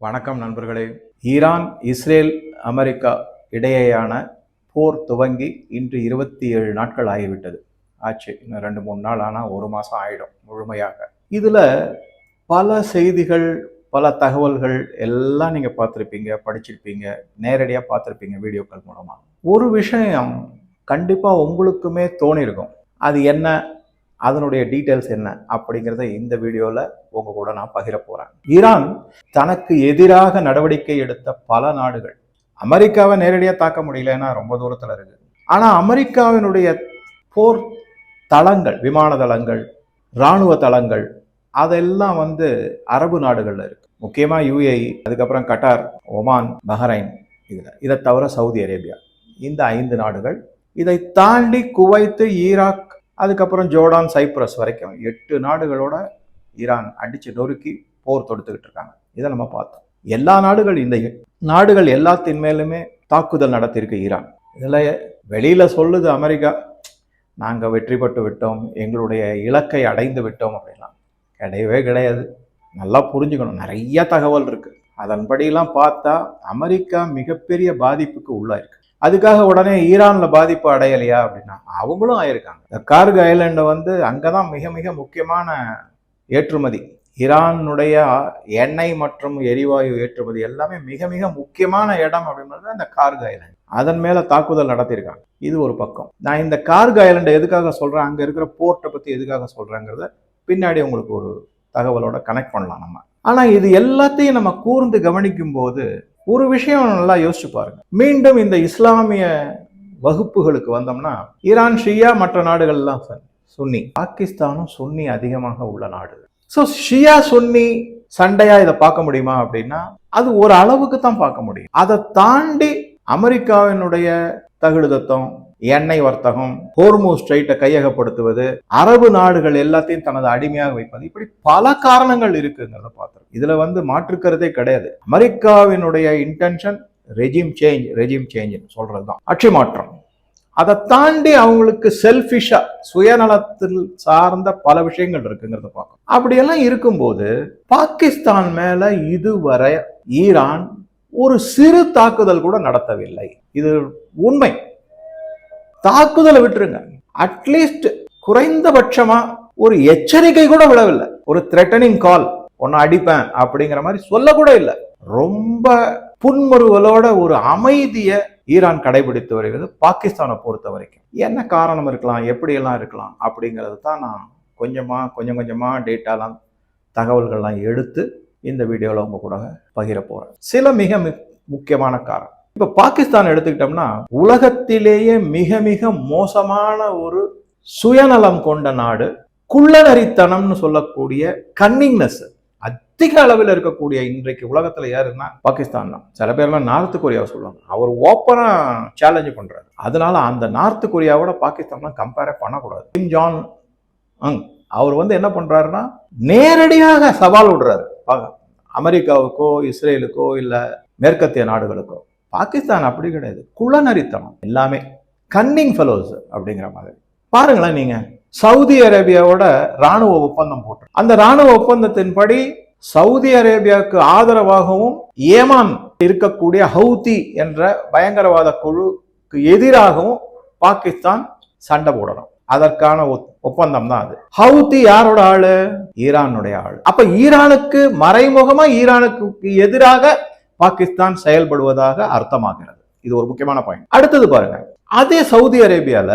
வணக்கம் நண்பர்களே. Iran, Israel, America இடையேயான போர் துவங்கி இன்று 27 நாட்கள் ஆகிவிட்டது. ஆச்சு. இன்னும் 2-3 நாள் ஆனால் 1 மாதம் ஆயிடும் முழுமையாக. இதில் பல செய்திகள், பல தகவல்கள் எல்லாம் நீங்கள் பார்த்துருப்பீங்க, படிச்சிருப்பீங்க, நேரடியாக பார்த்துருப்பீங்க வீடியோக்கள் மூலமாக. ஒரு விஷயம் கண்டிப்பாக உங்களுக்குமே தோணியிருக்கும். அது என்ன, அதனுடைய டீட்டெயில்ஸ் என்ன அப்படிங்கிறத இந்த வீடியோவில் உங்க கூட நான் பகிர போறேன். ஈரான் தனக்கு எதிராக நடவடிக்கை எடுத்த பல நாடுகள், அமெரிக்காவை நேரடியாக தாக்க முடியலன்னா ரொம்ப தூரத்தில் இருக்கு. ஆனால் அமெரிக்காவினுடைய போர் தளங்கள், விமான தளங்கள், இராணுவ தளங்கள் அதெல்லாம் அரபு நாடுகள்ல இருக்கு. முக்கியமாக UAE, அதுக்கப்புறம் கட்டார், ஒமான், பஹ்ரைன், இதை தவிர சவுதி அரேபியா, இந்த 5 நாடுகள். இதை தாண்டி குவைத்து, ஈராக், அதுக்கப்புறம் ஜோர்டான், சைப்ரஸ் வரைக்கும் 8 நாடுகளோட ஈரான் அடிச்சு நொறுக்கி போர் தொடுத்துக்கிட்டு இருக்காங்க. இதை நம்ம பார்த்தோம். எல்லா நாடுகள், இந்த நாடுகள் எல்லாத்தின் மேலுமே தாக்குதல் நடத்தியிருக்கு ஈரான். இதில் வெளியில சொல்லுது அமெரிக்கா, நாங்கள் வெற்றி பெற்று விட்டோம், எங்களுடைய இலக்கை அடைந்து விட்டோம் அப்படின்லாம். கிடையவே கிடையாது. நல்லா புரிஞ்சுக்கணும், நிறைய தகவல் இருக்கு. அதன்படியெல்லாம் பார்த்தா அமெரிக்கா மிகப்பெரிய பாதிப்புக்கு உள்ளாயிருக்கு. அதுக்காக உடனே ஈரான்ல பாதிப்பு அடையலையா அப்படின்னா அவங்களும் ஆயிருக்காங்க. இந்த கார்க் ஐலண்டு அங்கதான் மிக மிக முக்கியமான ஏற்றுமதி. ஈரானுடைய எண்ணெய் மற்றும் எரிவாயு ஏற்றுமதி எல்லாமே மிக மிக முக்கியமான இடம் அப்படின்றது அந்த கார்க் ஐலண்ட். அதன் மேல தாக்குதல் நடத்தியிருக்காங்க. இது ஒரு பக்கம். நான் இந்த கார்க் ஐலண்டை எதுக்காக சொல்றேன், அங்க இருக்கிற போர்ட்டை பத்தி எதுக்காக சொல்றேங்கிறத பின்னாடி உங்களுக்கு ஒரு தகவலோட கனெக்ட் பண்ணலாம் நம்ம. ஆனா இது எல்லாத்தையும் நம்ம கூர்ந்து கவனிக்கும் போது ஒரு விஷயம் நல்லா யோசிச்சு பாருங்க. மீண்டும் இந்த இஸ்லாமிய வகுப்புகளுக்கு வந்தோம்னா, ஈரான் ஷியா, மற்ற நாடுகள்லாம் சுன்னி. பாகிஸ்தானும் சுன்னி அதிகமாக உள்ள நாடு. ஸோ ஷியா சுன்னி சண்டையா இதை பார்க்க முடியுமா அப்படின்னா அது ஒரு அளவுக்கு தான் பார்க்க முடியும். அதை தாண்டி அமெரிக்காவினுடைய தகுடுதத்தம், எண்ணெய் வர்த்தகம், ஹோர்முஸ் ஸ்ட்ரைட்டை கையகப்படுத்துவது, அரபு நாடுகள் எல்லாத்தையும் தனது அடிமையாக வைப்பது, இப்படி பல காரணங்கள் இருக்குங்கிறத பார்த்துருக்கோம். இதுல மாற்றுக்கிறதே கிடையாது. அமெரிக்காவினுடைய இன்டென்ஷன் ரெஜிம் சேஞ்ச் சொல்றதுதான், ஆட்சி மாற்றம். அதை தாண்டி அவங்களுக்கு செல்ஃபிஷா, சுயநலத்தில் சார்ந்த பல விஷயங்கள் இருக்குங்கிறத பார்க்கணும். அப்படியெல்லாம் இருக்கும்போது பாகிஸ்தான் மேல இதுவரை ஈரான் ஒரு சிறு தாக்குதல் கூட நடத்தவில்லை. இது உண்மை. தாக்குதலை விட்டுருங்க, அட்லீஸ்ட் குறைந்தபட்சமா ஒரு எச்சரிக்கை கூட விடவில்லை. ஒரு த்ரெட்டனிங் கால், ஒன்னு அடிப்பேன் அப்படிங்கிற மாதிரி சொல்ல கூட இல்லை. ரொம்ப புன்முறுவலோட ஒரு அமைதிய ஈரான் கடைபிடித்து வருகிறது பாகிஸ்தானை பொறுத்த வரைக்கும். என்ன காரணம் இருக்கலாம், எப்படியெல்லாம் இருக்கலாம் அப்படிங்கிறது தான் நான் கொஞ்சம் கொஞ்சமா டேட்டாலாம், தகவல்கள்லாம் எடுத்து இந்த வீடியோவில் உங்க கூட பகிர போறேன். சில மிக முக்கியமான காரணம். இப்ப பாகிஸ்தான் எடுத்துக்கிட்டோம்னா உலகத்திலேயே மிக மிக மோசமான ஒரு சுயநலம் கொண்ட நாடு. குள்ளநரித்தனம்னு சொல்லக்கூடிய கன்னிங்னஸ் அதிக அளவில் இருக்கக்கூடிய இன்றைக்கு உலகத்துல யாருன்னா பாகிஸ்தான் தான். சில பேர்லாம் நார்த் கொரியாவை சொல்லுவாங்க. அவர் ஓப்பனா சேலஞ்சு பண்றாரு. அதனால அந்த நார்த் கொரியாவோட பாகிஸ்தான் கம்பேர் பண்ணக்கூடாது. கிம் ஜாங் அங் அவர் என்ன பண்றாருன்னா நேரடியாக சவால் விடுறாரு அமெரிக்காவுக்கோ, இஸ்ரேலுக்கோ, இல்ல மேற்கத்திய நாடுகளுக்கோ. பாகிஸ்தான் அப்படி கிடையாது. குள்ளநரித்தனம் எல்லாமே, கன்னிங் ஃபெலோஸ் அப்படிங்கிற மாதிரி. பாருங்களேன், நீங்க சவுதி அரேபியாவோட ராணுவ ஒப்பந்தம் போட்டு, அந்த ராணுவ ஒப்பந்தத்தின்படி சவுதி அரேபியாவுக்கு ஆதரவாகவும் ஏமான் இருக்கக்கூடிய ஹவுதி என்ற பயங்கரவாத குழுக்கு எதிராகவும் பாகிஸ்தான் சண்டை போடணும். அதற்கான ஒப்பந்தம் தான் அது. ஹவுதி யாரோட ஆளு? ஈரானுடைய ஆளு. அப்ப ஈரானுக்கு மறைமுகமா ஈரானுக்கு எதிராக பாகிஸ்தான் செயல்படுவதாக அர்த்தமாகிறது. இது ஒரு முக்கியமான பாயிண்ட். அடுத்தது பாருங்க, அதே சவுதி அரேபியால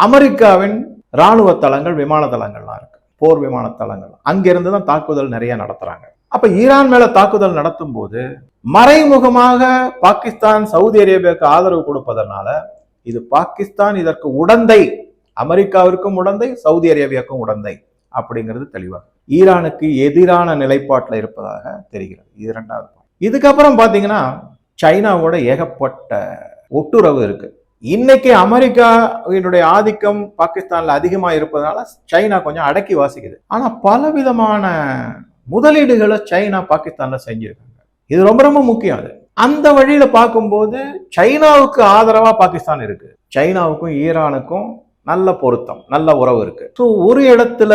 அமெரிக்காவின் ராணுவ தளங்கள், விமான தளங்கள்லாம் இருக்கு, போர் விமான தளங்கள். அங்கிருந்து தான் தாக்குதல் நிறைய நடத்துறாங்க. அப்ப ஈரான் மேல தாக்குதல் நடத்தும் போது மறைமுகமாக பாகிஸ்தான் சவுதி அரேபியாவுக்கு ஆதரவு கொடுப்பதனால இது பாகிஸ்தான் இதற்கு உடந்தை, அமெரிக்காவிற்கும் உடந்தை, சவுதி அரேபியாவுக்கும் உடந்தை அப்படிங்கிறது தெளிவாக ஈரானுக்கு எதிரான நிலைப்பாட்டில் இருப்பதாக தெரிகிறது. இது இரண்டாவது. இதுக்கப்புறம் பாத்தீங்கன்னா சைனாவோட ஏகப்பட்ட ஒட்டுறவு இருக்கு. இன்னைக்கு அமெரிக்காவினுடைய ஆதிக்கம் பாகிஸ்தான்ல அதிகமா இருப்பதனால சைனா கொஞ்சம் அடக்கி வாசிக்குது. ஆனா பலவிதமான முதலீடுகளை சைனா பாகிஸ்தான்ல செஞ்சிருக்காங்க. இது ரொம்ப ரொம்ப முக்கியம். அது அந்த வழியில பார்க்கும்போது சைனாவுக்கு ஆதரவா பாகிஸ்தான் இருக்கு. சைனாவுக்கும் ஈரானுக்கும் நல்ல பொருத்தம், நல்ல உறவு இருக்கு. ஸோ ஒரு இடத்துல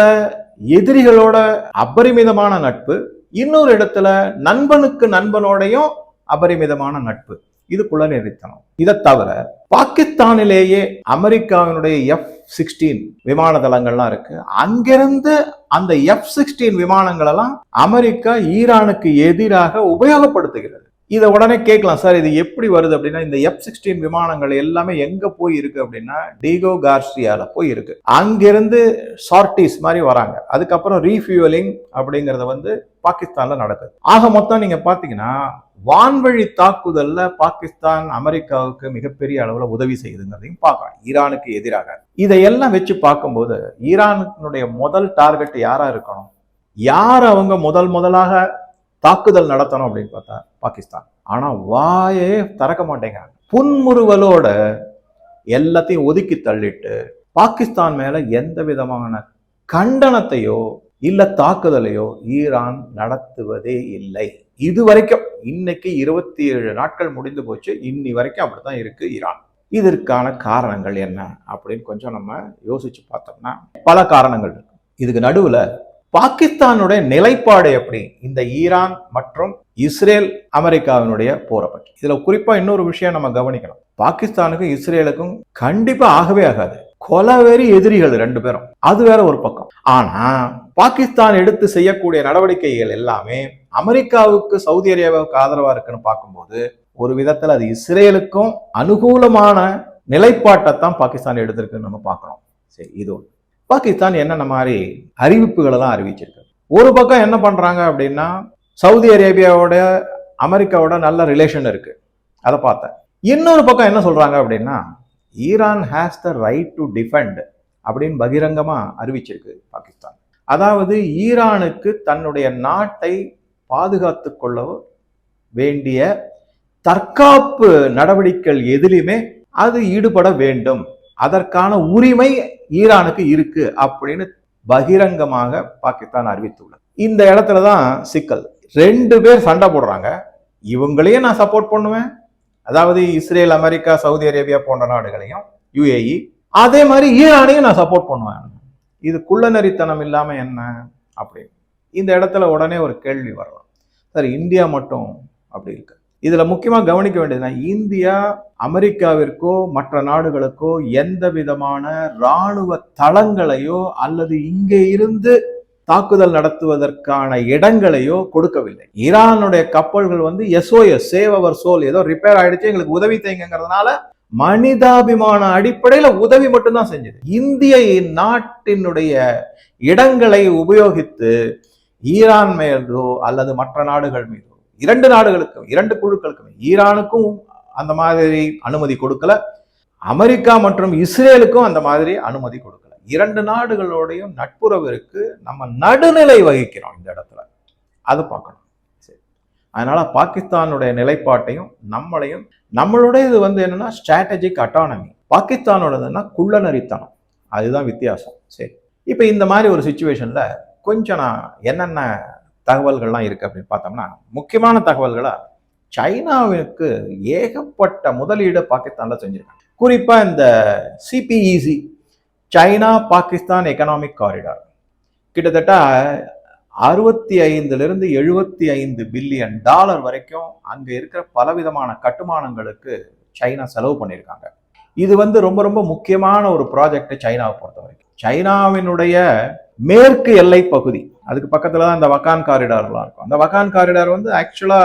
எதிரிகளோட அபரிமிதமான நட்பு, இன்னொரு இடத்துல நண்பனுக்கு நண்பனோடையும் அபரிமிதமான நட்பு. இது குலநெறித்தனம். இதை தவிர பாகிஸ்தானிலேயே அமெரிக்காவினுடைய F-16 விமான தளங்கள்லாம் இருக்கு. அங்கிருந்து அந்த F-16 விமானங்கள் எல்லாம் அமெரிக்கா ஈரானுக்கு எதிராக உபயோகப்படுத்துகிறது. இதை உடனே கேட்கலாம், சார் இது எப்படி வருது அப்படின்னா, இந்த F-16 விமானங்கள் எல்லாமே எங்க போய் இருக்கு அப்படின்னா டீகோ கார்சியால போய் இருக்கு. அங்கிருந்து சார்டிஸ் மாதிரி வராங்க. அதுக்கப்புறம் ரீஃபியூவலிங் அப்படிங்கறது பாகிஸ்தான்ல நடக்குது. ஆக மொத்தம் நீங்க பாத்தீங்கன்னா வான்வழி தாக்குதல்ல பாகிஸ்தான் அமெரிக்காவுக்கு மிகப்பெரிய அளவுல உதவி செய்யுதுங்கிறதையும் பார்க்கலாம் ஈரானுக்கு எதிராக. இதையெல்லாம் வச்சு பார்க்கும்போது ஈரானுடைய முதல் டார்கெட் யாரா இருக்கணும், யார் அவங்க முதலாக தாக்குதல் நடத்தணும் அப்படின்னு பார்த்தா பாகிஸ்தான். ஆனா வாயே திறக்க மாட்டேங்கிறாங்க. புன்முறுவலோட எல்லாத்தையும் ஒதுக்கி தள்ளிட்டு பாகிஸ்தான் மேல எந்த விதமான கண்டனத்தையோ இல்ல தாக்குதலையோ ஈரான் நடத்துவதே இல்லை. இது வரைக்கும் இன்னைக்கு 27 நாட்கள் முடிந்து போச்சு. இன்னி வரைக்கும் அப்படித்தான் இருக்கு ஈரான். இதற்கான காரணங்கள் என்ன அப்படின்னு கொஞ்சம் நம்ம யோசிச்சு பார்த்தோம்னா பல காரணங்கள் இருக்கு. இதுக்கு நடுவுல பாகிஸ்தானுடைய நிலைப்பாடு எப்படி, இந்த ஈரான் மற்றும் இஸ்ரேல் அமெரிக்காவினுடைய போரை பற்றி. இதுல குறிப்பா இன்னொரு விஷயம் நம்ம கவனிக்கணும். பாகிஸ்தானுக்கும் இஸ்ரேலுக்கும் கண்டிப்பா ஆகவே ஆகாது. கொலவெறி எதிரிகள் ரெண்டு பேரும். அது வேற ஒரு பக்கம். ஆனா பாகிஸ்தான் எடுத்து செய்யக்கூடிய நடவடிக்கைகள் எல்லாமே அமெரிக்காவுக்கு சவுதி அரேபியாவுக்கு ஆதரவா இருக்குன்னு பார்க்கும்போது ஒரு விதத்துல அது இஸ்ரேலுக்கும் அனுகூலமான நிலைப்பாட்டைத்தான் பாகிஸ்தான் எடுத்திருக்குன்னு நம்ம பார்க்கணும். சரி, இது ஒன்று. பாகிஸ்தான் என்னென்ன மாதிரி அறிவிப்புகள் எல்லாம் அறிவிச்சிருக்கு. ஒரு பக்கம் என்ன பண்றாங்க அப்படின்னா சவுதி அரேபியாவோட அமெரிக்காவோட நல்ல ரிலேஷன் இருக்கு, அதை பார்த்தேன். இன்னொரு பக்கம் என்ன சொல்றாங்க அப்படின்னா Iran has the right to defend அப்படின்னு பகிரங்கமா அறிவிச்சிருக்கு பாகிஸ்தான். அதாவது ஈரானுக்கு தன்னுடைய நாட்டை பாதுகாத்து கொள்ள வேண்டிய தற்காப்பு நடவடிக்கைகள் எதிலுமே அது ஈடுபட வேண்டும், அதற்கான உரிமை ஈரானுக்கு இருக்கு அப்படின்னு பகிரங்கமாக பாகிஸ்தான் அறிவித்துள்ளது. இந்த இடத்துலதான் சிக்கல். ரெண்டு பேர் சண்டை போடுறாங்க. இவங்களையும் நான் சப்போர்ட் பண்ணுவேன், அதாவது இஸ்ரேல் அமெரிக்கா சவுதி அரேபியா போன்ற நாடுகளையும் UAE, அதே மாதிரி ஈரானையும் நான் சப்போர்ட் பண்ணுவேன். இது குள்ளநரித்தனம் இல்லாம என்ன அப்படின்னு இந்த இடத்துல உடனே ஒரு கேள்வி வரலாம். சார் இந்தியா மட்டும் அப்படி இருக்கு. இதுல முக்கியமா கவனிக்க வேண்டியதுன்னா இந்தியா அமெரிக்காவிற்கோ மற்ற நாடுகளுக்கோ எந்த விதமான இராணுவ தளங்களையோ அல்லது இங்கே இருந்து தாக்குதல் நடத்துவதற்கான இடங்களையோ கொடுக்கவில்லை. ஈரானுடைய கப்பல்கள் SOS சேவ் அவர் சோல், ஏதோ ரிப்பேர் ஆயிடுச்சு எங்களுக்கு உதவி செய்யுங்கிறதுனால மனிதாபிமான அடிப்படையில உதவி மட்டும்தான் செஞ்சது. இந்திய நாட்டினுடைய இடங்களை உபயோகித்து ஈரான் மீதோ அல்லது மற்ற நாடுகள் மீதோ, இரண்டு நாடுகளுக்கும் இரண்டு குழுக்களுக்கும், ஈரானுக்கும் அந்த மாதிரி அனுமதி கொடுக்கல, அமெரிக்கா மற்றும் இஸ்ரேலுக்கும் அந்த மாதிரி அனுமதி கொடுக்கல. இரண்டு நாடுகளோடையும் நட்புறவிற்கு நம்ம நடுநிலை வகிக்கிறோம் இந்த இடத்துல, அது பார்க்கணும். சரி, அதனால பாகிஸ்தானுடைய நிலைப்பாட்டையும் நம்மளையும், நம்மளுடைய இது என்னன்னா ஸ்ட்ராட்டஜிக் அட்டானமி, பாகிஸ்தானோடதுன்னா குள்ளநரித்தனம், அதுதான் வித்தியாசம். சரி, இப்ப இந்த மாதிரி ஒரு சிச்சுவேஷன்ல கொஞ்சம் நான் என்னென்ன தகவல்கள்லாம் இருக்கு அப்படின்னு பார்த்தோம்னா, முக்கியமான தகவல்களா சைனாவுக்கு ஏகப்பட்ட முதலீடு பாகிஸ்தான்ல செஞ்சிருக்காங்க. குறிப்பா இந்த CPEC, China Pakistan economic corridor, கிட்டத்தட்ட 65 75 பில்லியன் டாலர் வரைக்கும் அங்க இருக்கிற பலவிதமான கட்டுமானங்களுக்கு சைனா செலவு பண்ணியிருக்காங்க. இது ரொம்ப ரொம்ப முக்கியமான ஒரு ப்ராஜெக்ட் சைனாவை பொறுத்த வரைக்கும். சைனாவினுடைய மேற்கு எல்லை பகுதி, அதுக்கு பக்கத்துல தான் இந்த வக்கான் காரிடார்லாம் இருக்கும். அந்த வக்கான் காரிடார் ஆக்சுவலா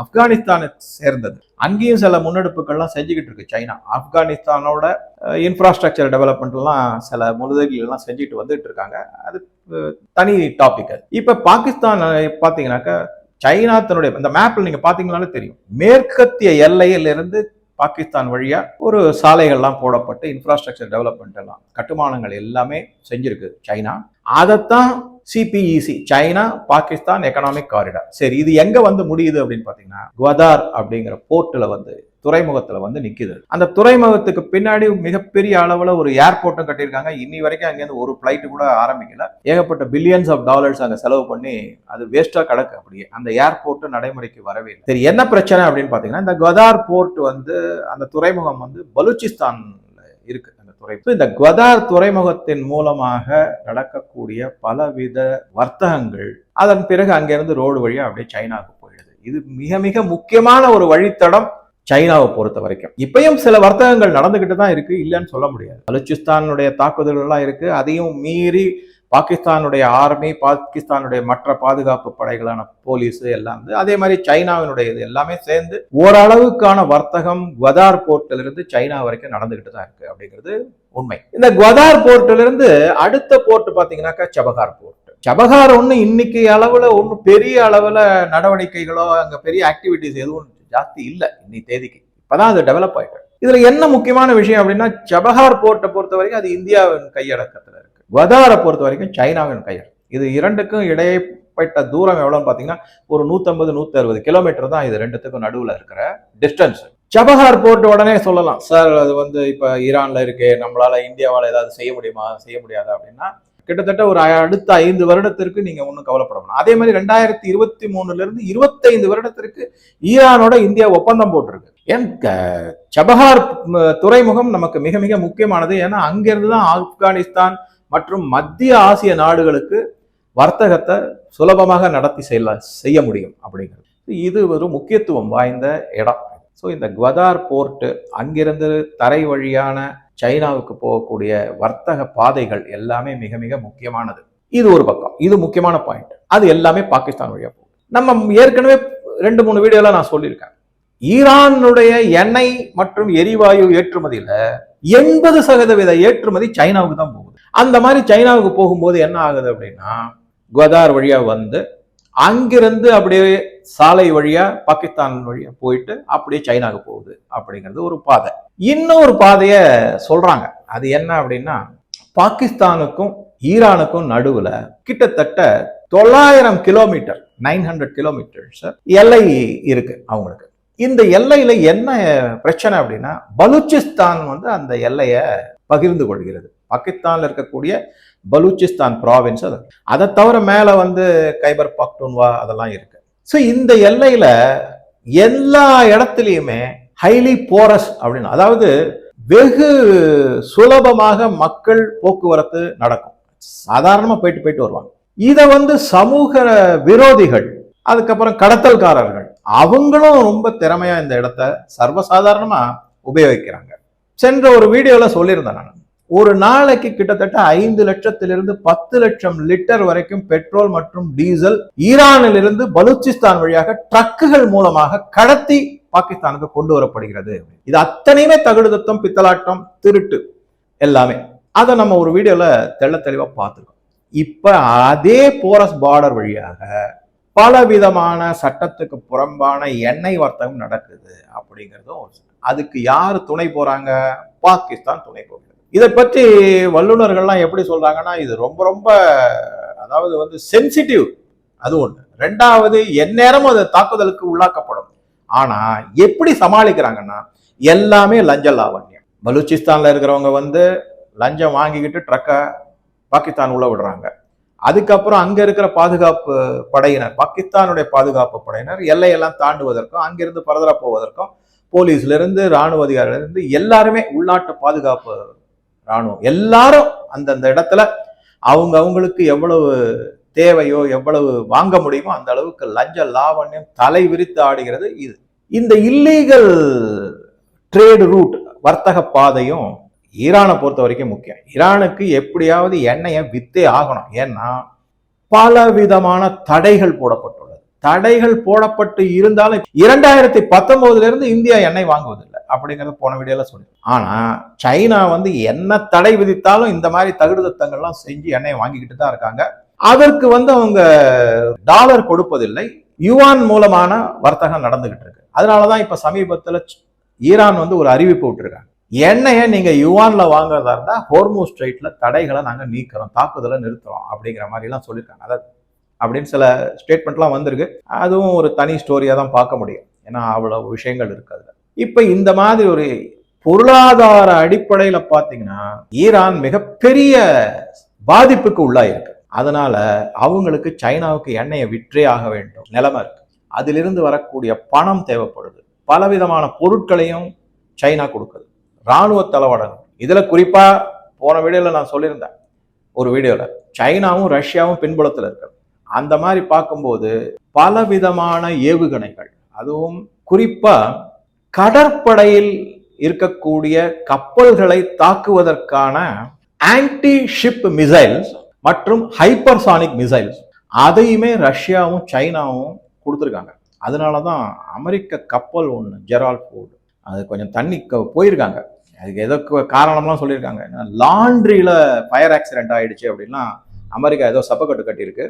ஆப்கானிஸ்தானை சேர்ந்தது. அங்கேயும் சில முன்னெடுப்புகள்லாம் செஞ்சுக்கிட்டு இருக்கு சைனா. ஆப்கானிஸ்தானோட இன்ஃப்ராஸ்ட்ரக்சர் டெவலப்மெண்ட் எல்லாம் சில முதலீடுகள் எல்லாம் செஞ்சுட்டு வந்துட்டு இருக்காங்க. அது தனி டாபிக். இப்ப பாகிஸ்தான் பாத்தீங்கன்னாக்கா சைனா தன்னுடைய இந்த மேப்ல நீங்க பாத்தீங்கன்னாலே தெரியும், மேற்கத்திய எல்லையிலிருந்து பாகிஸ்தான் வழியா ஒரு சாலைகள்லாம் போடப்பட்டு இன்ஃப்ராஸ்ட்ரக்சர் டெவலப்மெண்ட் எல்லாம் கட்டுமானங்கள் எல்லாமே செஞ்சிருக்கு சைனா. அதைத்தான் CPEC, China Pakistan economic corridor. சரி, இது எங்க முடியுது அப்படின்னு பாத்தீங்கன்னா குவாதார் அப்படிங்கிற போர்ட்ல துறைமுகத்துல நிக்குது. அந்த துறைமுகத்துக்கு பின்னாடி மிகப்பெரிய அளவுல ஒரு ஏர்போர்ட்டும் கட்டியிருக்காங்க. இன்னி வரைக்கும் அங்கேருந்து ஒரு பிளைட் கூட ஆரம்பிக்கல. ஏகப்பட்ட பில்லியன்ஸ் ஆஃப் டாலர்ஸ் அங்க செலவு பண்ணி அது வேஸ்டா கிடக்கு. அப்படியே அந்த ஏர்போர்ட் நடைமுறைக்கு வரவே இல்லை. சரி, என்ன பிரச்சனை அப்படின்னு பாத்தீங்கன்னா இந்த குவாதார் போர்ட் அந்த துறைமுகம் பலூச்சிஸ்தான்ல இருக்கு. அந்த துறைமுகம். இந்த குவதார் துறைமுகத்தின் மூலமாக நடக்கக்கூடிய பலவித வர்த்தகங்கள் அதன் பிறகு அங்கிருந்து ரோடு வழியா அப்படியே சைனாவுக்கு போயிடுது. இது மிக மிக முக்கியமான ஒரு வழித்தடம் சைனாவை பொறுத்த வரைக்கும். இப்பயும் சில வர்த்தகங்கள் நடந்துகிட்டு தான் இருக்கு, இல்லைன்னு சொல்ல முடியாது. பலுச்சிஸ்தானுடைய தாக்குதல்கள் எல்லாம் இருக்கு. அதையும் மீறி பாகிஸ்தானுடைய ஆர்மி, பாகிஸ்தானுடைய மற்ற பாதுகாப்பு படைகளான போலீஸ் எல்லாம் அதே மாதிரி சைனாவினுடைய இது எல்லாமே சேர்ந்து ஓரளவுக்கான வர்த்தகம் குவதார் போர்ட்டிலிருந்து சைனா வரைக்கும் நடந்துகிட்டு தான் இருக்கு அப்படிங்கிறது உண்மை. இந்த குவதார் போர்ட்டிலிருந்து அடுத்த போர்ட் பாத்தீங்கன்னாக்கா சபஹார் போர்ட். சபஹார் ஒண்ணு இன்னைக்கு அளவுல ஒண்ணு பெரிய அளவுல நடவடிக்கைகளோ அங்க பெரிய ஆக்டிவிட்டிஸ் எதுவும் ஜாஸ்தி இல்லை இன்னைக்கு தேதிக்கு. இப்பதான் அது டெவலப் ஆயிட்டு. இதுல என்ன முக்கியமான விஷயம் அப்படின்னா, சபஹார் போர்ட்டை பொறுத்த வரைக்கும் அது இந்தியாவின் கையடக்கத்துல இருக்கு. குவதாரை பொறுத்த வரைக்கும் சைனாவின் கையடக்கம். இது இரண்டுக்கும் இடைப்பட்ட தூரம் எவ்வளவுன்னு பாத்தீங்கன்னா ஒரு 150-160 கிலோமீட்டர் தான் இது ரெண்டுத்துக்கும் நடுவுல இருக்கிற டிஸ்டன்ஸ். சபஹார் போர்ட் உடனே சொல்லலாம், சார் அது இப்ப ஈரான்ல இருக்கு, நம்மளால இந்தியாவால ஏதாவது செய்ய முடியுமா, செய்ய முடியாதா அப்படின்னா, கிட்டத்தட்ட ஒரு அடுத்த 5 வருடத்திற்கு நீங்க ஒன்றும் கவலைப்படணும். அதே மாதிரி 2023 25 வருடத்திற்கு ஈரானோட இந்தியா ஒப்பந்தம் போட்டிருக்கு. ஏன் சபஹார் துறைமுகம் நமக்கு மிக மிக முக்கியமானது. ஏன்னா அங்கிருந்து தான் ஆப்கானிஸ்தான் மற்றும் மத்திய ஆசிய நாடுகளுக்கு வர்த்தகத்தை சுலபமாக நடத்தி செய்ய முடியும் அப்படிங்கிறது. இது ஒரு முக்கியத்துவம் வாய்ந்த இடம். ஸோ இந்த குவதார் போர்ட் அங்கிருந்து தரை வழியான சைனாவுக்கு போகக்கூடிய வர்த்தக பாதைகள் எல்லாமே மிக மிக முக்கியமானது. இது ஒரு பக்கம், இது முக்கியமான பாயிண்ட். அது எல்லாமே பாகிஸ்தான் வழியா போகும். நம்ம ஏற்கனவே 2-3 வீடியோல நான் சொல்லியிருக்கேன், ஈரானுடைய எண்ணெய் மற்றும் எரிவாயு ஏற்றுமதியில 80% ஏற்றுமதி சைனாவுக்கு தான் போகுது. அந்த மாதிரி சைனாவுக்கு போகும்போது என்ன ஆகுது அப்படின்னா, குவதார் வழியா வந்து அங்கிருந்து அப்படியே சாலை வழியா பாகிஸ்தான் வழியா போயிட்டு அப்படியே சைனாவுக்கு போகுது அப்படிங்கிறது ஒரு பாதை. இன்னொரு பாதைய சொல்றாங்க. அது என்ன அப்படின்னா, பாகிஸ்தானுக்கும் ஈரானுக்கும் நடுவுல கிட்டத்தட்ட 900 கிலோமீட்டர் 900 கிலோமீட்டர்ஸ் எல்லை இருக்கு அவங்களுக்கு. இந்த எல்லையில என்ன பிரச்சனை அப்படின்னா, பலூச்சிஸ்தான் அந்த எல்லைய பகிர்ந்து கொள்கிறது. பாகிஸ்தான்ல இருக்கக்கூடிய பலூச்சிஸ்தான் ப்ராவின்ஸ். அதை தவிர மேல கைபர் பக்துன்வா அதெல்லாம் இருக்கு. ஸோ இந்த எல்லையில எல்லா இடத்துலையுமே ஹைலி போரஸ் அப்படின்னு, அதாவது வெகு சுலபமாக மக்கள் போக்குவரத்து நடக்கும். சாதாரணமா போயிட்டு வருவாங்க. இதை சமூக விரோதிகள், அதுக்கப்புறம் கடத்தல்காரர்கள், அவங்களும் ரொம்ப திறமையா இந்த இடத்த சர்வசாதாரணமா உபயோகிக்கிறாங்க. சென்ற ஒரு வீடியோல சொல்லியிருந்தேன் நான், ஒரு நாளைக்கு கிட்டத்தட்ட 5 லட்சத்திலிருந்து 10 லட்சம் லிட்டர் வரைக்கும் பெட்ரோல் மற்றும் டீசல் ஈரானிலிருந்து பலூச்சிஸ்தான் வழியாக ட்ரக்குகள் மூலமாக கடத்தி பாகிஸ்தானுக்கு கொண்டு வரப்படுகிறது. இது அத்தனையுமே தகுடுதத்தம், பித்தலாட்டம், திருட்டு எல்லாமே. அதை நம்ம ஒரு வீடியோல தெளிவா பார்த்துருக்கோம். இப்ப அதே போரஸ் பார்டர் வழியாக பல விதமான சட்டத்துக்கு புறம்பான எண்ணெய் வர்த்தகம் நடக்குது அப்படிங்கிறதும். அதுக்கு யாரு துணை போறாங்க? பாகிஸ்தான் துணை போகிறது. இதை பற்றி வல்லுநர்கள்லாம் எப்படி சொல்றாங்கன்னா, இது ரொம்ப ரொம்ப அதாவது சென்சிட்டிவ். அது ஒண்ணு. ரெண்டாவது, எந்நேரமும் அது தாக்குதலுக்கு உள்ளாக்கப்படும். ஆனா எப்படி சமாளிக்கிறாங்கன்னா, எல்லாமே லஞ்ச லாவண்யம். பலூச்சிஸ்தான்ல இருக்கிறவங்க லஞ்சம் வாங்கிக்கிட்டு ட்ரக்கை பாகிஸ்தான் உள்ள விடுறாங்க. அதுக்கப்புறம் அங்க இருக்கிற பாதுகாப்பு படையினர், பாகிஸ்தானுடைய பாதுகாப்பு படையினர் எல்லையெல்லாம் தாண்டுவதற்கும் அங்கிருந்து பரதரா போவதற்கும் போலீஸ்ல இருந்து ராணுவ அதிகாரில இருந்து எல்லாருமே, உள்நாட்டு பாதுகாப்பு ராணுவம் எல்லாரும் அந்தந்த இடத்துல அவங்களுக்கு எவ்வளவு தேவையோ எவ்வளவு வாங்க முடியுமோ அந்த அளவுக்கு லஞ்ச லாவண்யம் தலை விரித்து ஆடுகிறது. இது இந்த இல்லீகல் ட்ரேடு ரூட், வர்த்தக பாதையும் ஈரானை பொறுத்த வரைக்கும் முக்கியம். ஈரானுக்கு எப்படியாவது எண்ணெயை வித்தே ஆகணும். ஏன்னா பல விதமான தடைகள் போடப்பட்டுள்ளது. தடைகள் போடப்பட்டு இருந்தாலும் 2019 இருந்து இந்தியா எண்ணெய் வாங்குவதில்லை அப்படிங்கறது போன வீடியோல சொல்லி. ஆனா சைனா என்ன தடை விதித்தாலும் இந்த மாதிரி தகுடுதத்தங்கள்லாம் செஞ்சு எண்ணெயை வாங்கிக்கிட்டு தான் இருக்காங்க. அதற்கு அவங்க டாலர் கொடுப்பதில்லை, யுவான் மூலமான வர்த்தகம் நடந்துகிட்டு இருக்கு. அதனாலதான் இப்ப சமீபத்துல ஈரான் ஒரு அறிவிப்பு விட்டுருக்காங்க, எண்ணெயை நீங்க யுவான்ல வாங்குறதா இருந்தா ஹோர்மூஸ் ஸ்ட்ரைட்ல தடைகளை நாங்க நீக்கிறோம், தாக்குதலை நிறுத்துறோம் அப்படிங்கிற மாதிரி எல்லாம் சொல்லியிருக்காங்க. அதாவது அப்படின்னு சில ஸ்டேட்மெண்ட்லாம் வந்திருக்கு. அதுவும் ஒரு தனி ஸ்டோரியா தான் பார்க்க முடியும், ஏன்னா அவ்வளவு விஷயங்கள் இருக்கு அதுல. இப்ப இந்த மாதிரி ஒரு பொருளாதார அடிப்படையில பாத்தீங்கன்னா ஈரான் மிகப்பெரிய பாதிப்புக்கு உள்ளாயிருக்கு. அதனால அவங்களுக்கு சைனாவுக்கு எண்ணெயை விற்றே ஆக வேண்டும் நிலைமை இருக்கு. அதிலிருந்து வரக்கூடிய பணம் தேவைப்படுது. பலவிதமான பொருட்களையும் சைனா கொடுக்குது. இராணுவ தளவாடங்கள் இதுல குறிப்பா போன வீடியோல நான் சொல்லியிருந்தேன், ஒரு வீடியோல சைனாவும் ரஷ்யாவும் பின்புலத்தில் இருக்கு. அந்த மாதிரி பார்க்கும்போது பலவிதமான ஏவுகணைகள், அதுவும் குறிப்பா கடற்படையில் இருக்கக்கூடிய கப்பல்களை தாக்குவதற்கான ஆன்டி ஷிப் மிசைல்ஸ் மற்றும் ஹைப்பர்சானிக் மிசைல்ஸ் அதையுமே ரஷ்யாவும் சைனாவும் கொடுத்துருக்காங்க. அதனாலதான் அமெரிக்க கப்பல் ஒன்று ஜெரால்ட் ஃபோர்டு அது கொஞ்சம் தண்ணி போயிருக்காங்க. அதுக்கு ஏதோ காரணம்லாம் சொல்லியிருக்காங்க. லாண்ட்ரியில ஃபயர் ஆக்சிடென்ட் ஆயிடுச்சு அப்படின்னா அமெரிக்கா ஏதோ சப்பக்கட்டு கட்டியிருக்கு,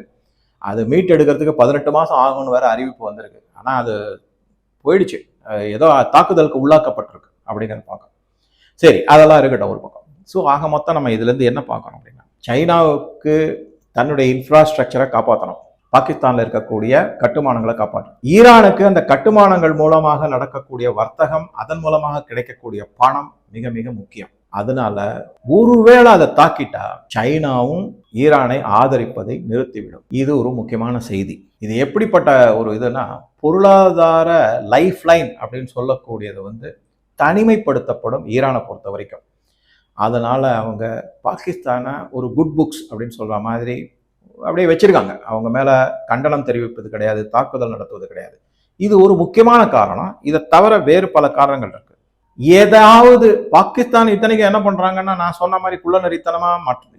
அது மீட் எடுக்கிறதுக்கு 18 மாதம் ஆகும்னு வேற அறிவிப்பு வந்திருக்கு. ஆனால் அது போயிடுச்சு, ஏதோ தாக்குதலுக்கு உள்ளாக்கப்பட்டிருக்கு அப்படிங்கிறத பார்க்கணும். சரி, அதெல்லாம் இருக்கட்டும் ஒரு பக்கம். ஸோ ஆக மொத்தம் நம்ம இதுலேருந்து என்ன பார்க்கணும் அப்படின்னா, சைனாவுக்கு தன்னுடைய இன்ஃப்ராஸ்ட்ரக்சரை காப்பாற்றணும், பாகிஸ்தானில் இருக்கக்கூடிய கட்டுமானங்களை காப்பாற்றணும். ஈரானுக்கு அந்த கட்டுமானங்கள் மூலமாக நடக்கக்கூடிய வர்த்தகம், அதன் மூலமாக கிடைக்கக்கூடிய பணம் மிக மிக முக்கியம். அதனால ஒருவேளை அதை தாக்கிட்டா சைனாவும் ஈரானை ஆதரிப்பதை நிறுத்திவிடும். இது ஒரு முக்கியமான செய்தி. இது எப்படிப்பட்ட ஒரு இதுனா, பொருளாதார லைஃப் லைன் அப்படின்னு சொல்லக்கூடியது தனிமைப்படுத்தப்படும் ஈரானை பொறுத்த வரைக்கும். அதனால அவங்க பாகிஸ்தானை ஒரு குட் புக்ஸ் அப்படின்னு சொல்ற மாதிரி அப்படியே வச்சிருக்காங்க. அவங்க மேல கண்டனம் தெரிவிப்பது கிடையாது, தாக்குதல் நடத்துவது கிடையாது. இது ஒரு முக்கியமான காரணம். இதை தவிர வேறு பல காரணங்கள் இருக்கு. ஏதாவது பாகிஸ்தான் இத்தனைக்கு என்ன பண்றாங்கன்னா, நான் சொன்ன மாதிரி குள்ளநரித்தனமா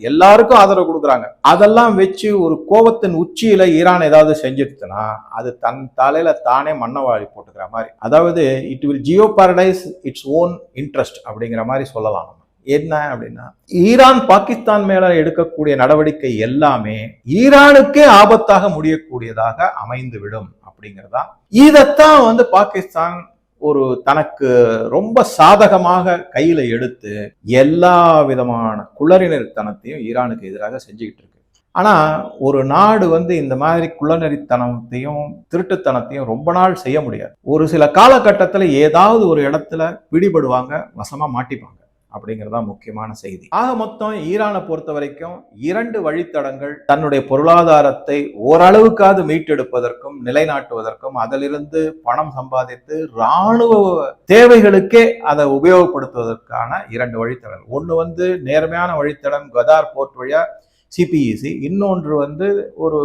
எல்லாருக்கும் ஆதரவு கொடுக்குறாங்க. அதெல்லாம் வச்சு ஒரு கோபத்தின் உச்சியில ஈரான் ஏதாவது செஞ்சிருச்சுன்னா அது தன் தலையில தானே மண்ணவாழி போட்டுக்கிற மாதிரி. அதாவது it will Jio Paradise its own interest அப்படிங்கிற மாதிரி சொல்லலாம். என்ன அப்படின்னா, ஈரான் பாகிஸ்தான் மேல எடுக்கக்கூடிய நடவடிக்கை எல்லாமே ஈரானுக்கே ஆபத்தாக முடியக்கூடியதாக அமைந்து விடும் அப்படிங்கிறதா. இதைத்தான் பாகிஸ்தான் ஒரு தனக்கு ரொம்ப சாதகமாக கையில எடுத்து எல்லா விதமான குளறினரித்தனத்தையும் ஈரானுக்கு எதிராக செஞ்சுக்கிட்டு இருக்கு. ஆனா ஒரு நாடு இந்த மாதிரி குள்ளநெறித்தனத்தையும் திருட்டுத்தனத்தையும் ரொம்ப நாள் செய்ய முடியாது. ஒரு சில காலகட்டத்தில் ஏதாவது ஒரு இடத்துல பிடிபடுவாங்க, வசமா மாட்டிப்பாங்க அப்படிங்கிறதா முக்கியமான செய்தி. ஆக மொத்தம் ஈரானை பொறுத்த வரைக்கும் 2 வழித்தடங்கள் தன்னுடைய பொருளாதாரத்தை ஓரளவுக்காவது மீட்டெடுப்பதற்கும் நிலைநாட்டுவதற்கும், அதிலிருந்து பணம் சம்பாதித்து இராணுவ தேவைகளுக்கே அதை உபயோகப்படுத்துவதற்கான 2 வழித்தடங்கள். ஒன்று நேர்மையான வழித்தடம் கதார் போர்ட் வழியா சிபிஇசி, இன்னொன்று ஒரு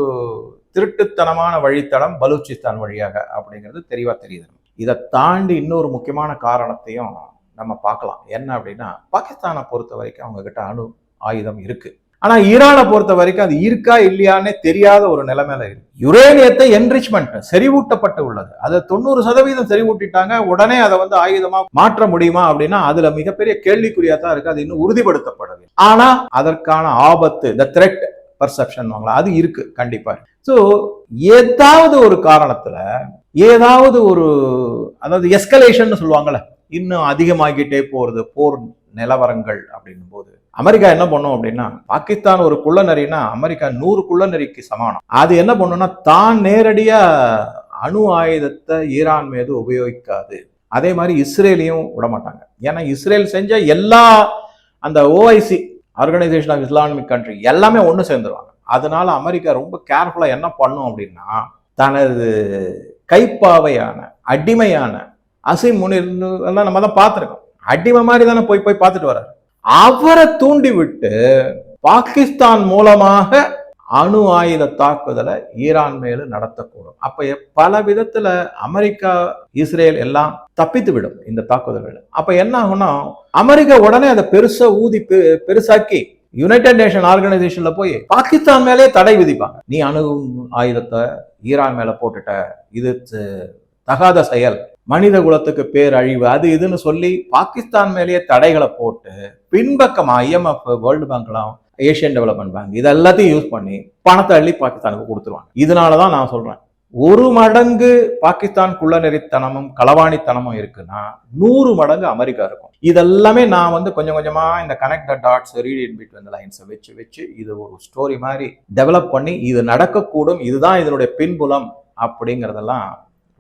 திருட்டுத்தனமான வழித்தடம் பலூச்சிஸ்தான் வழியாக அப்படிங்கிறது தெளிவா தெரியுது. இதை தாண்டி இன்னொரு முக்கியமான காரணத்தையும் நம்ம பார்க்கலாம். என்ன அப்படின்னா, பாகிஸ்தானை பொறுத்த வரைக்கும் அவங்க கிட்ட அணு ஆயுதம் இருக்கு. ஆனா ஈரானை பொறுத்த வரைக்கும் அது இருக்கா இல்லையானே தெரியாத ஒரு நிலைமையில இருக்கு. யுரேனியத்தை என்ரிச்மெண்ட் செறிவூட்டப்பட்டு உள்ளது. அதை 90% செறிவூட்டிட்டாங்க. உடனே அதை ஆயுதமா மாற்ற முடியுமா அப்படின்னா அதுல மிகப்பெரிய கேள்விக்குறியா தான் இருக்கு. அது இன்னும் உறுதிப்படுத்தப்படவில்லை. ஆனா அதற்கான ஆபத்து, இந்த த்ரெட் பர்செப்ஷன் அது இருக்கு கண்டிப்பா. சோ ஏதாவது ஒரு காரணத்துல ஏதாவது ஒரு, அதாவது எஸ்கலேஷன் சொல்லுவாங்கல்ல, இன்னும் அதிகமாகிட்டே போறது போர் நிலவரங்கள் அப்படின்னும் போது அமெரிக்கா என்ன பண்ணும் அப்படின்னா, பாகிஸ்தான் ஒரு குள்ளநரினா அமெரிக்கா 100 குள்ளநரிக்கு சமானம். அது என்ன பண்ணும்னா, தான் நேரடியா அணு ஆயுதத்தை ஈரான் மீது உபயோகிக்காது. அதே மாதிரி இஸ்ரேலையும் விடமாட்டாங்க. ஏன்னா இஸ்ரேல் செஞ்ச எல்லா அந்த OIC, organisation of Islamic country, எல்லாமே ஒன்று சேர்ந்துருவாங்க. அதனால அமெரிக்கா ரொம்ப கேர்ஃபுல்லா என்ன பண்ணும் அப்படின்னா, தனது கைப்பாவையான அடிமையான அசிம் முனிர் எல்லாம் நம்ம தான் பார்த்துருக்கோம். அடிமை மாதிரி தானே போய் பார்த்துட்டு வர்றாரு. அவரை தூண்டி விட்டு பாகிஸ்தான் மூலமாக அணு ஆயுத தாக்குதலை ஈரான் மேல நடத்தக்கூடும். அப்ப பல விதத்துல அமெரிக்கா இஸ்ரேல் எல்லாம் தப்பித்து விடும் இந்த தாக்குதல்கள். அப்ப என்ன ஆகும்னா, அமெரிக்கா உடனே அதை பெருசாக்கி யுனைடெட் நேஷன் ஆர்கனைசேஷன்ல போய் பாகிஸ்தான் மேலே தடை விதிப்பாங்க. நீ அணு ஆயுதத்தை ஈரான் மேல போட்டுட்ட, இது தகாத செயல், மனித குலத்துக்கு பேரழிவு, அது இதுன்னு சொல்லி பாகிஸ்தான் மேலேயே தடைகளை போட்டு பின்பக்கமா IMF, வேர்ல்டு பேங்க்லாம், ஏசியன் டெவலப்மெண்ட் பேங்க் இது எல்லாத்தையும் யூஸ் பண்ணி பணத்தை அள்ளி பாகிஸ்தானுக்கு கொடுத்துருவாங்க. இதனாலதான் நான் சொல்றேன், 1 மடங்கு பாகிஸ்தான் குள்ளநெறித்தனமும் களவாணித்தனமும் இருக்குன்னா 100 மடங்கு அமெரிக்கா இருக்கும். இதெல்லாமே நான் கொஞ்சம் கொஞ்சமா இந்த connect the dots, read in between the lines வச்சு இது ஒரு ஸ்டோரி மாதிரி டெவலப் பண்ணி இது நடக்கக்கூடும், இதுதான் இதனுடைய பின்புலம் அப்படிங்கிறதெல்லாம்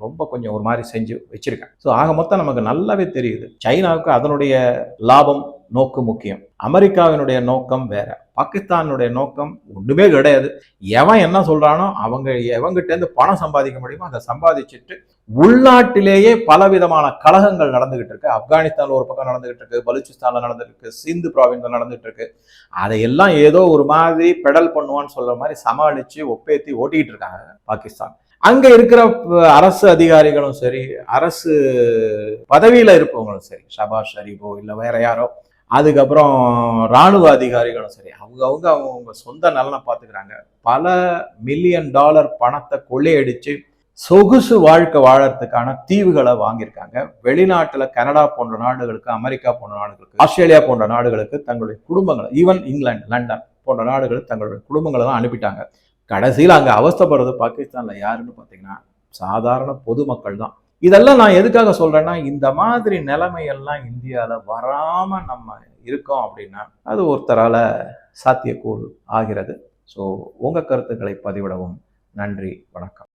ரொம்ப ஒரு மாதிரி செஞ்சு வச்சிருக்கேன். ஸோ ஆக மொத்தம் நமக்கு நல்லாவே தெரியுது, சைனாவுக்கு அதனுடைய லாபம் நோக்கு முக்கியம். அமெரிக்காவினுடைய நோக்கம் வேற. பாகிஸ்தானுடைய நோக்கம் ஒண்ணுமே கிடையாது. எவன் என்ன சொல்றானோ எவங்கிட்ட இருந்து பணம் சம்பாதிக்க முடியுமோ அதை சம்பாதிச்சுட்டு உள்நாட்டிலேயே பலவிதமான கலகங்கள் நடந்துகிட்டு இருக்கு. ஆப்கானிஸ்தான்ல ஒரு பக்கம் நடந்துகிட்டு இருக்கு, பலூச்சிஸ்தான்ல நடந்துட்டு இருக்கு, சிந்து ப்ராவின்ஸ்ல நடந்துட்டு இருக்கு. அதையெல்லாம் ஏதோ ஒரு மாதிரி பெடல் பண்ணுவான்னு சொல்ற மாதிரி சமாளிச்சு ஒப்பேத்தி ஓட்டிட்டு இருக்காங்க பாகிஸ்தான். அங்க இருக்கிற அரசு அதிகாரிகளும் சரி, அரசு பதவியில இருப்பவங்களும் சரி, ஷபாஸ் ஷரீஃபோ இல்ல வேற யாரோ, அதுக்கப்புறம் ராணுவ அதிகாரிகளும் சரி, அவங்க சொந்த நலனை பார்த்துக்கிறாங்க. பல $1 மில்லியன் பணத்தை கொள்ளையடிச்சு சொகுசு வாழ்க்கை வாழறதுக்கான தீவுகளை வாங்கியிருக்காங்க. வெளிநாட்டுல கனடா போன்ற நாடுகளுக்கு, அமெரிக்கா போன்ற நாடுகளுக்கு, ஆஸ்திரேலியா போன்ற நாடுகளுக்கு தங்களுடைய குடும்பங்களை, ஈவன் இங்கிலாந்து, லண்டன் போன்ற நாடுகளுக்கு தங்களுடைய குடும்பங்களை தான் அனுப்பிட்டாங்க. கடைசியில் அங்க அவஸ்தைப்படுறது பாகிஸ்தான்ல யாருன்னு பாத்தீங்கன்னா சாதாரண பொதுமக்கள் தான். இதெல்லாம் நான் எதுக்காக சொல்றேன்னா, இந்த மாதிரி நிலைமையெல்லாம் இந்தியால வராம நம்ம இருக்கோம் அப்படின்னா அது ஒருத்தரால சாத்தியக்கூறு ஆகிறது. ஸோ உங்க கருத்துக்களை பதிவிடவும். நன்றி, வணக்கம்.